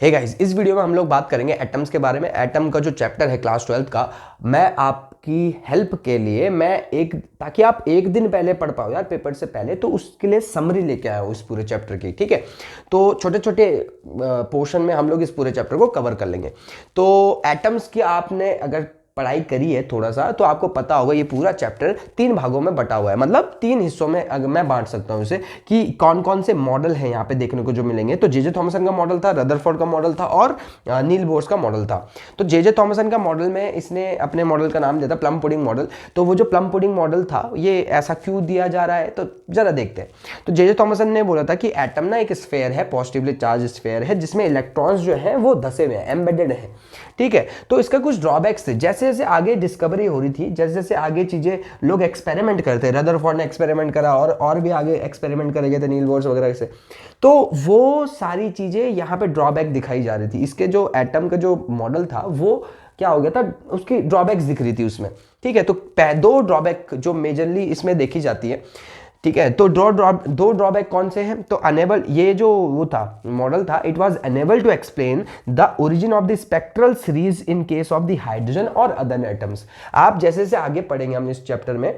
Hey guys, इस video में हम लोग बात करेंगे एटम्स के बारे में। एटम का जो चैप्टर है क्लास 12 का, मैं आपकी हेल्प के लिए ताकि आप एक दिन पहले पढ़ पाओ यार पेपर से पहले, तो उसके लिए समरी लेके आया हूँ इस पूरे चैप्टर की। ठीक है, तो छोटे छोटे पोर्शन में हम लोग इस पूरे चैप्टर को कवर कर लेंगे। तो एटम्स की आपने अगर पढ़ाई करी है थोड़ा सा, तो आपको पता होगा ये पूरा चैप्टर 3 भागों में बटा हुआ है, मतलब 3 हिस्सों में अगर मैं बांट सकता हूं इसे, कि कौन कौन से मॉडल हैं यहाँ पे देखने को जो मिलेंगे। तो जे थॉमसन का मॉडल था, रदरफोर्ड का मॉडल था और नील बोर्स का मॉडल था। तो जे थॉमसन का मॉडल में इसने अपने मॉडल का नाम दिया था प्लम पुडिंग मॉडल। तो वो जो प्लम पुडिंग मॉडल था ये ऐसा क्यों दिया जा रहा है, तो जरा देखते हैं। तो जे थॉमसन ने बोला था कि एटम ना एक स्फेयर है, पॉजिटिवली चार्ज स्फेयर है, जिसमें इलेक्ट्रॉन्स जो है वो धसे हुए हैं, एम्बेडेड है। ठीक है, तो इसका कुछ ड्रॉबैक्स थे। जैसे जैसे आगे डिस्कवरी हो रही थी, जैसे जैसे आगे चीजें लोग एक्सपेरिमेंट करते, रदरफोर्ड ने एक्सपेरिमेंट करा और भी आगे एक्सपेरिमेंट करे गए थे नील बोर्स वगैरह से, तो वो सारी चीजें यहाँ पे ड्रॉबैक दिखाई जा रही थी। इसके जो एटम का जो मॉडल था वो क्या हो गया था, उसकी ड्रॉबैक्स दिख रही थी उसमें। ठीक है, तो दो ड्रॉबैक जो मेजरली इसमें देखी जाती है। ठीक है, तो दो ड्रॉबैक कौन से हैं, तो अनेबल, ये जो वो था मॉडल था, it was unable to explain the origin of the spectral series in case of the hydrogen और अदर एटम्स। आप जैसे जैसे आगे पढ़ेंगे हम इस चैप्टर में,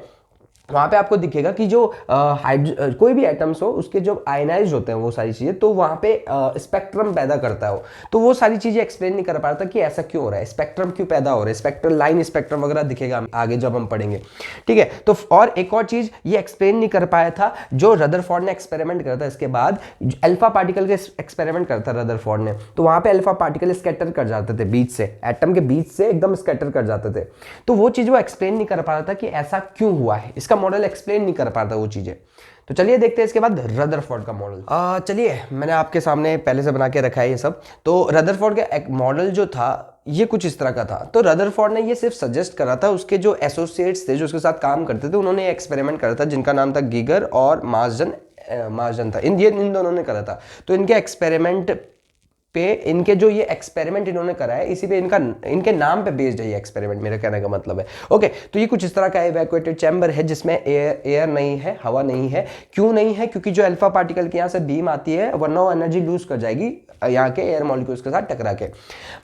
वहां पे आपको दिखेगा कि जो कोई भी एटम्स हो उसके जो आयनाइज होते हैं वो सारी चीजें, तो वहां पे स्पेक्ट्रम पैदा करता है। तो वो सारी चीजें एक्सप्लेन नहीं कर पा रहा था कि ऐसा क्यों हो रहा है, स्पेक्ट्रम क्यों पैदा हो रहा है, स्पेक्ट्रल लाइन स्पेक्ट्रम वगैरह दिखेगा आगे जब हम पढ़ेंगे। ठीक है, तो और एक और चीज ये एक्सप्लेन नहीं कर पाया था, जो रदरफोर्ड ने एक्सपेरिमेंट करा था इसके बाद, अल्फा पार्टिकल के एक्सपेरिमेंट करता रदरफोर्ड ने, तो वहां पे अल्फा पार्टिकल स्कैटर कर जाते थे बीच से, एटम के बीच से एकदम स्कैटर कर जाते थे। तो वो चीज वो एक्सप्लेन नहीं कर पा रहा था कि ऐसा क्यों हुआ है, इसका मॉडल एक्सप्लेन नहीं कर पाता वो चीजें। तो चलिए देखते हैं इसके बाद रदरफोर्ड का मॉडल। चलिए मैंने आपके सामने पहले से बना के रखा है ये सब। तो रदरफोर्ड का एक मॉडल जो था ये कुछ इस तरह का था। तो रदरफोर्ड ने ये सिर्फ सजेस्ट करा था, उसके जो एसोसिएट्स थे जो उसके साथ काम करते थे, उन्होंने एक्सपेरिमेंट करा था जिनका नाम था गीगर और मार्जन था। इन दोनों ने करा था। तो इनके एक्सपेरिमेंट पे, इनके जो ये एक्सपेरिमेंट इन्होंने करा है, इसी पे इनके नाम पे बेस्ड है ये एक्सपेरिमेंट, मेरा कहने का मतलब है। ओके, तो ये कुछ इस तरह का इवैक्यूएटेड चैम्बर है जिसमें एयर नहीं है, हवा नहीं है। क्यों नहीं है, क्योंकि जो अल्फा पार्टिकल के यहाँ से बीम आती है वरना वो एनर्जी लूज कर जाएगी यहाँ के एयर मॉलिक्यूल्स के साथ टकरा के।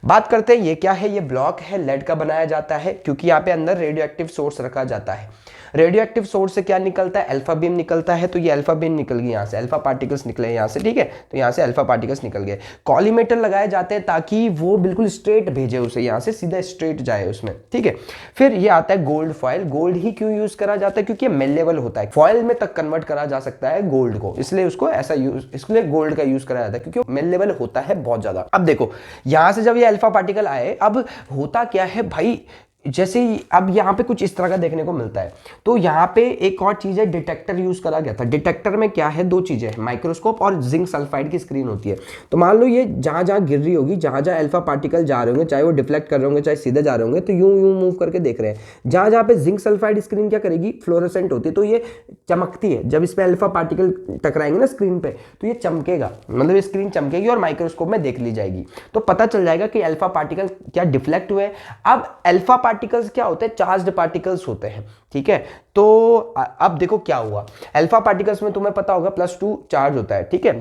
बात करते हैं ये क्या है, ये ब्लॉक है, लेड का बनाया जाता है, क्योंकि यहाँ पे अंदर रेडियो एक्टिव सोर्स रखा जाता है। रेडियो एक्टिव सोर्स से क्या निकलता है, अल्फा बीम निकलता है। तो ये अल्फा बीम निकल गई यहाँ से, अल्फा पार्टिकल्स निकले यहाँ से। ठीक है, तो यहाँ से अल्फा पार्टिकल्स निकल गए। कॉलीमेटर लगाए जाते हैं ताकि वो बिल्कुल स्ट्रेट भेजे उसे, यहाँ से सीधा स्ट्रेट जाए उसमें। ठीक है, फिर ये आता है गोल्ड फॉयल। गोल्ड ही क्यों यूज करा जाता है, क्योंकि मेलेबल होता है, फॉयल में तक कन्वर्ट करा जा सकता है गोल्ड को, इसलिए उसको ऐसा यूज, इसलिए गोल्ड का यूज करा जाता है क्योंकि मेलेबल होता है बहुत ज्यादा। अब देखो यहां से जब ये अल्फा पार्टिकल आए, अब होता क्या है भाई, जैसे ही अब यहाँ पे कुछ इस तरह का देखने को मिलता है। तो यहाँ पे एक और चीज है, डिटेक्टर यूज करा गया था। डिटेक्टर में क्या है, दो चीजें हैं, माइक्रोस्कोप और जिंक सल्फाइड की स्क्रीन होती है। तो मान लो ये जहां जहां गिर रही होगी, जहां जहां अल्फा पार्टिकल जा रहे होंगे, चाहे वो डिफ्लेक्ट कर रहे होंगे चाहे सीधे जा रहे होंगे, तो यूं यूं मूव करके देख रहे हैं। जहां जहां पे जिंक सल्फाइड स्क्रीन क्या करेगी, फ्लोरोसेंट होती है, तो ये चमकती है। जब इस पे अल्फा पार्टिकल टकराएंगे ना स्क्रीन पे, तो ये चमकेगा, मतलब ये स्क्रीन चमकेगी और माइक्रोस्कोप में देख ली जाएगी। तो पता चल जाएगा कि अल्फा पार्टिकल क्या डिफ्लेक्ट हुए। अब अल्फा पार्टिकल्स क्या होते हैं, चार्ज्ड पार्टिकल्स होते हैं। ठीक है, तो अब देखो क्या हुआ, अल्फा पार्टिकल्स में तुम्हें पता होगा +2 चार्ज होता है। ठीक है,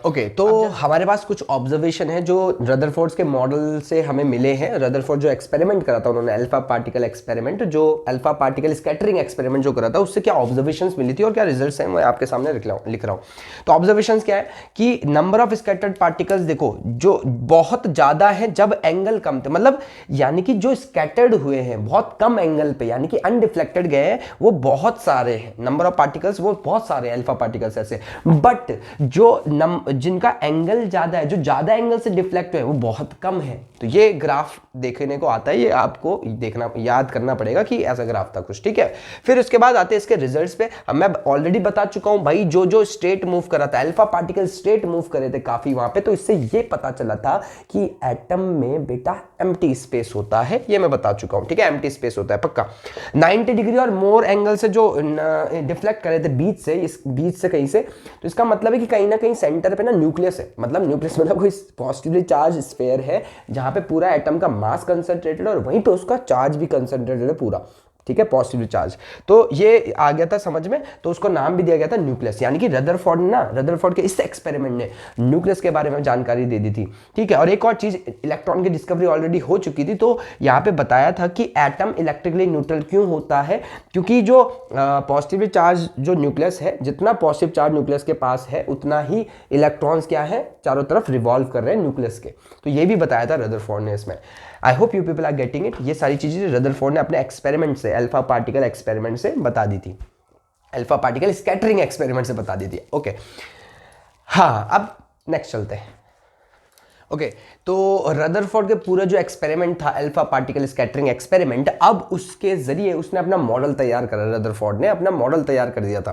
ओके, तो हमारे पास कुछ ऑब्जर्वेशन है जो रदरफोर्ड के मॉडल से हमें मिले हैं। रदरफोर्ड जो एक्सपेरिमेंट करा था उन्होंने, अल्फा पार्टिकल एक्सपेरिमेंट, जो अल्फा पार्टिकल स्कैटरिंग एक्सपेरिमेंट जो करा था, उससे क्या ऑब्जर्वेशंस मिली थी और क्या रिजल्ट्स हैं मैं आपके सामने लिख रहा हूं। तो ऑब्जर्वेशंस क्या है कि नंबर ऑफ स्कैटर्ड पार्टिकल्स देखो जो बहुत ज्यादा है जब एंगल कम थे, मतलब यानी कि जो स्कैटर्ड हुए हैं बहुत कम एंगल पे, यानी कि अनडिफ्लेक्टेड गए हैं, वो बहुत सारे हैं। नंबर ऑफ पार्टिकल्स वो बहुत सारे अल्फा पार्टिकल्स ऐसे, बट जो जिनका एंगल ज्यादा है, जो ज्यादा एंगल से डिफ्लेक्ट हुए, वो बहुत कम है। तो ये ग्राफ देखने को आता है, ये आपको देखना, याद करना पड़ेगा कि ऐसा ग्राफ था कुछ। ठीक है, फिर उसके बाद आते हैं इसके रिजल्ट्स पे। अब मैं ऑलरेडी बता चुका हूं भाई, जो जो स्टेट मूव करा था, अल्फा पार्टिकल स्टेट मूव करे थे काफी वहां पे, तो इससे ये पता चला था कि एटम में बेटा एम्प्टी स्पेस होता है, ये मैं बता चुका हूं। ठीक है, एम्प्टी स्पेस होता है पक्का। 90 डिग्री और मोर एंगल से जो डिफ्लेक्ट करे थे बीच से, इस बीच से कहीं से, तो इसका मतलब है कि कहीं ना कहीं सेंटर पे ना न्यूक्लियस है, मतलब न्यूक्लियस मतलब कोई पॉजिटिवली चार्ज स्फीयर है जहां पे पूरा एटम का मास कंसंट्रेटेड और वहीं पे उसका चार्ज भी कंसंट्रेटेड है पूरा। ठीक है, पॉजिटिवली चार्ज। तो ये आ गया था समझ में, तो उसको नाम भी दिया गया था न्यूक्लियस, यानी कि रदरफोर्ड के इस एक्सपेरिमेंट ने न्यूक्लियस के बारे में जानकारी दे दी थी। ठीक है, और एक और चीज, इलेक्ट्रॉन की डिस्कवरी ऑलरेडी हो चुकी थी, तो यहाँ पे बताया था कि एटम इलेक्ट्रिकली न्यूट्रल क्यों होता है, क्योंकि जो पॉजिटिवली चार्ज जो न्यूक्लियस है, जितना पॉजिटिव चार्ज न्यूक्लियस के पास है उतना ही इलेक्ट्रॉन्स क्या है, चारों तरफ रिवॉल्व कर रहे हैं न्यूक्लियस के। तो ये भी बताया था रदरफोर्ड ने इसमें। I hope you people are getting it. ये सारी चीजें रदरफोर्ड ने अपने एक्सपेरिमेंट से, अल्फा पार्टिकल एक्सपेरिमेंट से बता दी थी, अल्फा पार्टिकल स्कैटरिंग एक्सपेरिमेंट से बता दी थी। ओके, हाँ, अब नेक्स्ट चलते हैं। ओके, तो रदरफोर्ड के पूरा जो एक्सपेरिमेंट था, अल्फा पार्टिकल स्कैटरिंग एक्सपेरिमेंट, अब उसके जरिए उसने अपना मॉडल तैयार करा, रदरफोर्ड ने अपना मॉडल तैयार कर दिया था।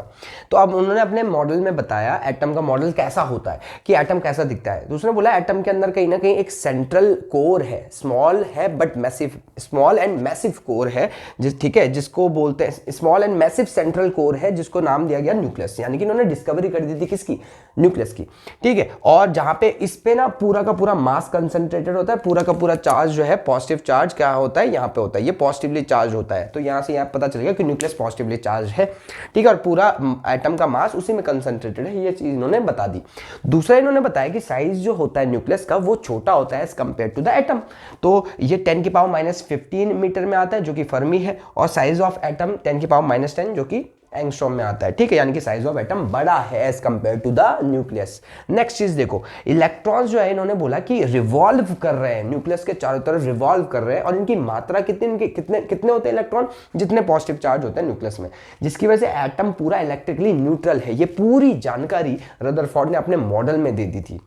तो अब उन्होंने अपने मॉडल में बताया एटम का मॉडल कैसा होता है, कि एटम कैसा दिखता है। तो उसने बोला एटम के अंदर कहीं ना कहीं एक सेंट्रल कोर है, स्मॉल है but massive, small and massive core है, ठीक है, जिसको बोलते हैं small and massive central core है, जिसको नाम दिया गया न्यूक्लियस, यानी कि उन्होंने डिस्कवरी कर दी थी किसकी, न्यूक्लियस की। ठीक है, और जहां पे इस पे ना पूरा का पूरा मास कंसंट्रेटेड होता है, पूरा का पूरा चार्ज जो है, पॉजिटिव चार्ज क्या होता है, यहां पे होता है, ये पॉजिटिवली चार्ज होता है। तो यहां से यहां पता चलेगा कि न्यूक्लियस पॉजिटिवली चार्ज है। ठीक है, और पूरा एटम का मास उसी में कंसंट्रेटेड है, ये चीज इन्होंने बता दी। दूसरा इन्होंने बताया कि साइज जो होता है न्यूक्लियस का वो छोटा होता है as compare to the atom. तो ये 10⁻⁻15 मीटर में आता है, जो कि फर्मी है, और साइज ऑफ एटम 10⁻⁻10 जो कि एंगस्ट्रॉम में आता है। ठीक है, यानी कि साइज ऑफ एटम बड़ा है as compare to the nucleus. Next चीज देखो, इलेक्ट्रॉन्स जो है इन्होंने बोला कि रिवॉल्व कर रहे हैं, न्यूक्लियस के चारों तरफ रिवॉल्व कर रहे हैं, और इनकी मात्रा कितने होते हैं इलेक्ट्रॉन, जितने पॉजिटिव चार्ज होते हैं न्यूक्लियस में, जिसकी वजह से एटम पूरा इलेक्ट्रिकली न्यूट्रल है। ये पूरी जानकारी रदरफोर्ड ने अपने मॉडल में दे दी थी।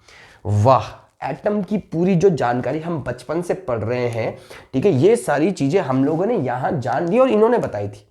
वाह, एटम की पूरी जो जानकारी हम बचपन से पढ़ रहे हैं, ठीक है, ये सारी चीजें हम लोगों ने यहां जान ली और इन्होंने बताई थी।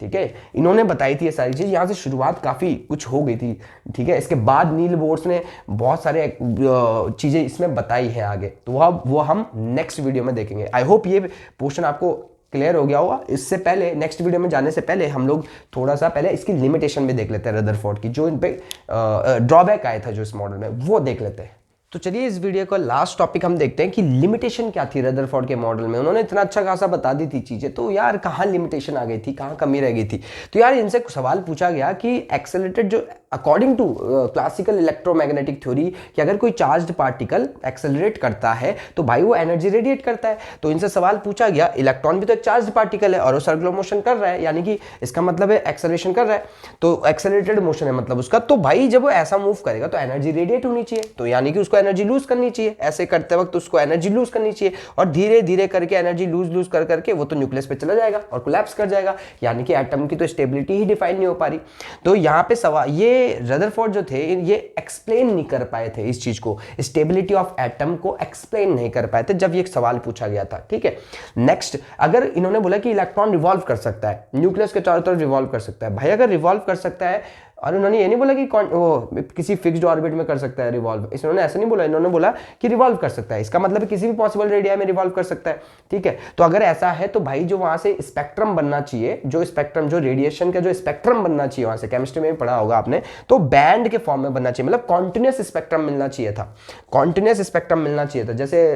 ठीक है, इन्होंने बताई थी ये सारी चीज, यहां से शुरुआत काफी कुछ हो गई थी। ठीक है, इसके बाद नील बोर्स ने बहुत सारे चीजें इसमें बताई है आगे, तो वो हम नेक्स्ट वीडियो में देखेंगे। आई होप ये पोर्शन आपको क्लियर हो गया होगा। इससे पहले नेक्स्ट वीडियो में जाने से पहले हम लोग थोड़ा सा पहले इसकी लिमिटेशन भी देख लेते हैं, रदरफोर्ड की जो इन पे ड्रॉबैक आया था जो इस मॉडल में, वो देख लेते हैं। तो चलिए इस वीडियो का लास्ट टॉपिक हम देखते हैं कि लिमिटेशन क्या थी रदरफोर्ड के मॉडल में। उन्होंने इतना अच्छा खासा बता दी थी चीजें, तो यार कहाँ लिमिटेशन आ गई थी, कहाँ कमी रह गई थी। तो यार इनसे सवाल पूछा गया कि एक्सेलरेटेड जो according to classical electromagnetic theory, कि अगर कोई चार्ज्ड पार्टिकल एक्सेलरेट करता है तो भाई वो एनर्जी रेडिएट करता है। तो इनसे सवाल पूछा गया, इलेक्ट्रॉन भी तो एक चार्ज्ड पार्टिकल है और वो सर्कुलर मोशन कर रहा है, यानी कि इसका मतलब है एक्सेलरेशन कर रहा है, तो एक्सेलरेटेड मोशन है मतलब उसका। तो भाई जब वो ऐसा मूव करेगा तो एनर्जी रेडिएट होनी चाहिए, तो यानी कि उसको एनर्जी लूज करनी चाहिए, ऐसे करते वक्त उसको एनर्जी लूज करनी चाहिए, और धीरे धीरे करके एनर्जी लूज कर करके वो तो न्यूक्लियस पे चला जाएगा और कोलैप्स कर जाएगा, यानी कि एटम की तो स्टेबिलिटी ही डिफाइन नहीं हो पा रही। तो यहाँ पे सवाल, ये रदरफोर्ड थे ये एक्सप्लेन नहीं कर पाए थे इस चीज को, स्टेबिलिटी ऑफ एटम को एक्सप्लेन नहीं कर पाए थे जब ये सवाल पूछा गया था। ठीक है, नेक्स्ट, अगर इन्होंने बोला कि इलेक्ट्रॉन रिवॉल्व कर सकता है, न्यूक्लियस के चारों तरफ रिवॉल्व कर सकता है, भाई अगर रिवॉल्व कर सकता है, और उन्होंने ये नहीं बोला कि वो किसी फिक्स्ड ऑर्बिट में कर सकता है रिवॉल्व, इन्होंने ऐसा नहीं बोला, इन्होंने बोला कि रिवॉल्व कर सकता है, इसका मतलब किसी भी पॉसिबल रेडिया में रिवॉल्व कर सकता है। ठीक है, तो अगर ऐसा है तो भाई जो वहां से स्पेक्ट्रम बनना चाहिए, जो स्पेक्ट्रम, जो रेडिएशन का जो स्पेक्ट्रम बनना चाहिए, वहां से केमिस्ट्री में भी पढ़ा होगा आपने, तो बैंड के फॉर्म में बनना चाहिए, मतलब कॉन्टिन्यूस स्पेक्ट्रम मिलना चाहिए था, कॉन्टिन्यूस स्पेक्ट्रम मिलना चाहिए था, जैसे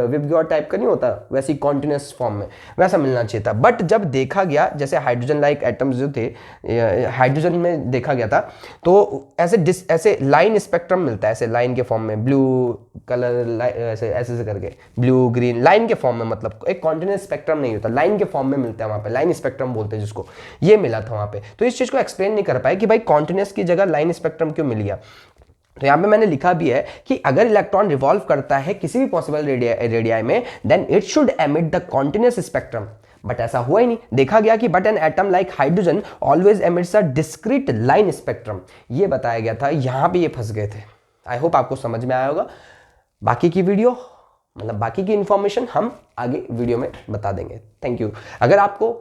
विबग्योर टाइप का नहीं होता वैसे ही कॉन्टिन्यूस फॉर्म में वैसा मिलना चाहिए था। बट जब देखा गया, जैसे हाइड्रोजन लाइक एटम्स जो थे हाइड्रोजन में देखा गया था, तो ऐसे लाइन स्पेक्ट्रम मिलता है, ऐसे लाइन के फॉर्म में, ब्लू कलर ऐसे ऐसे करके, ब्लू ग्रीन लाइन के फॉर्म में, मतलब एक कॉन्टिन्यूस स्पेक्ट्रम नहीं होता, लाइन के फॉर्म में मिलता है वहां पे, लाइन स्पेक्ट्रम बोलते हैं जिसको, ये मिला था वहां पे। तो इस चीज को एक्सप्लेन नहीं कर पाए कि भाई कॉन्टिन्यूस की जगह लाइन स्पेक्ट्रम क्यों मिल गया। तो यहां पे मैंने लिखा भी है कि अगर इलेक्ट्रॉन रिवॉल्व करता है किसी भी पॉसिबल रेडियाई में, then it should emit the continuous spectrum, but ऐसा हुआ ही नहीं। देखा गया कि but an atom like hydrogen always emits a discrete line spectrum, ये बताया गया था, यहां पे ये फंस गए थे। आई होप आपको समझ में आया होगा। बाकी की वीडियो, मतलब बाकी की इंफॉर्मेशन हम आगे वीडियो में बता देंगे। Thank you. अगर आपको